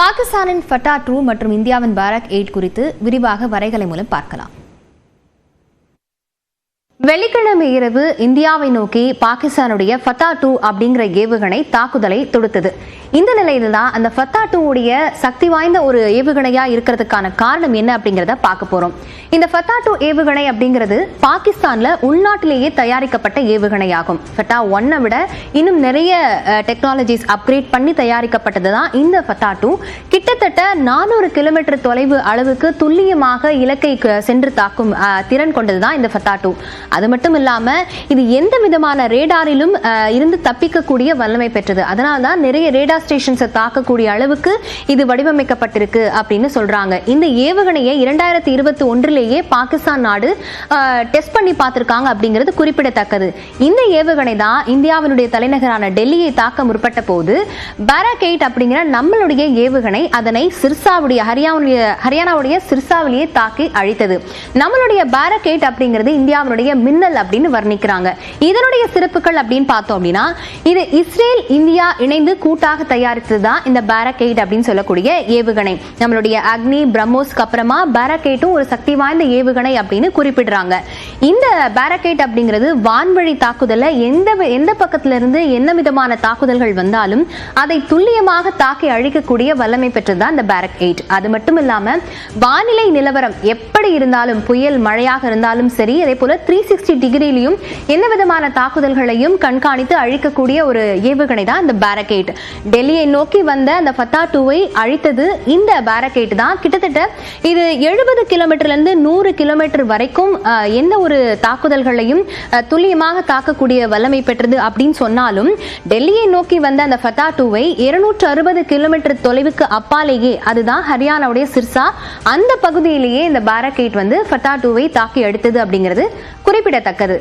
பாகிஸ்தானின் ஃபட்டா 2 மற்றும் இந்தியாவின் பாரக் 8 குறித்து விரிவாக வரைகலை மூலம் பார்க்கலாம். வெள்ளிக்கிழமை இரவு இந்தியாவை நோக்கி பாகிஸ்தானுடைய ஃபத்தா 2 அப்படிங்கிற ஏவுகணை தாக்குதலை தொடுத்தது. இந்த நிலையில தான் அந்த ஃபத்தா 2 உடைய சக்தி வாய்ந்த ஒரு ஏவுகணையா இருக்கிறதுக்கான காரணம் என்ன அப்படிங்கறத பார்க்க போறோம். இந்த ஃபத்தா 2 ஏவுகணை அப்படிங்கிறது பாகிஸ்தான்ல உள்நாட்டிலேயே தயாரிக்கப்பட்ட ஏவுகணையாகும். ஃபத்தா 1 விட இன்னும் நிறைய டெக்னாலஜிஸ் அப்கிரேட் பண்ணி தயாரிக்கப்பட்டதுதான் இந்த ஃபத்தா 2. கிட்டத்தட்ட 400 கிலோமீட்டர் தொலைவு அளவுக்கு துல்லியமாக இலக்கை சென்று தாக்கும் திறன் கொண்டதுதான் இந்த ஃபத்தா 2. அது மட்டும் இல்லாம இது எந்த விதமான ரேடாரிலும் இருந்து தப்பிக்கக்கூடிய வல்லமை பெற்றது. அதனால்தான் நிறைய ரேடார் ஸ்டேஷன்ஸை தாக்கக்கூடிய அளவுக்கு இது வடிவமைக்கப்பட்டிருக்கு அப்படின்னு சொல்றாங்க. இந்த ஏவுகணையை 2021 பாகிஸ்தான் நாடு டெஸ்ட் பண்ணி பார்த்திருக்காங்க அப்படிங்கிறது குறிப்பிடத்தக்கது. இந்த ஏவுகணை தான் இந்தியாவினுடைய தலைநகரான டெல்லியை தாக்க முற்பட்ட போது பாரக் 8 அப்படிங்கிற நம்மளுடைய ஏவுகணை அதனை ஹரியானாவுடைய சிர்சாவிலேயே தாக்கி அழித்தது. நம்மளுடைய பாரக் 8 அப்படிங்கிறது இந்தியாவினுடைய மின்னல் அப்படின்னு வர்ணிக்கிறாங்க. இதனுடைய சிறப்புகள் அப்படின்னு பார்த்தோம் அப்படின்னா, இது இஸ்ரேல் இந்தியா இணைந்து கூட்டாக தயாரித்ததுதான் இந்த பாரக் 8 அப்படின்னு சொல்லக்கூடிய ஏவுகணை. நம்மளுடைய அக்னி பிரம்மோஸ்க்கு அப்புறமா பாரக் 8 ஒரு சக்தி வாய்ந்த ஏவுகணை அப்படின்னு குறிப்பிடுறாங்க. இந்த பாரக் 8 அப்படிங்கிறது வான்வழி தாக்குதல எந்த பக்கத்துல இருந்து என்ன விதமான தாக்குதல்கள் வந்தாலும் அதை துல்லியமாக தாக்கி அழிக்கக்கூடிய வல்லமை பெற்றதுதான் இந்த பாரக் 8. அது மட்டும் இல்லாம வானிலை நிலவரம் எப்படி இருந்தாலும், புயல் மழையாக இருந்தாலும் சரி, அதே போல 360 டிகிரியிலும் என்ன விதமான தாக்குதல்களையும் கண்காணித்து அழிக்கக்கூடிய ஒரு ஏவுகணை தான் இந்த பாரக் 8. டெல்லியை நோக்கி வந்த அந்த ஃபத்தா 2வை அழித்தது இந்த பாரக் 8 தான். கிட்டத்தட்ட இது 70 கிலோமீட்டர்ல இருந்து 100 கிலோமீட்டர் வரைக்கும் எந்த ஒரு தாக்குதல்களையும் துல்லியமாக தாக்கக்கூடிய வல்லமை பெற்றது அப்படின்னு சொன்னாலும், டெல்லியை நோக்கி வந்த அந்த ஃபத்தா 2வை 260 கிலோமீட்டர் தொலைவுக்கு அப்பாலேயே, அதுதான் ஹரியானாவுடைய சிர்சா, அந்த பகுதியிலேயே இந்த பாரக் 8 வந்து ஃபத்தா 2வை தாக்கி அடித்தது அப்படிங்கிறது குறிப்பிடத்தக்கது.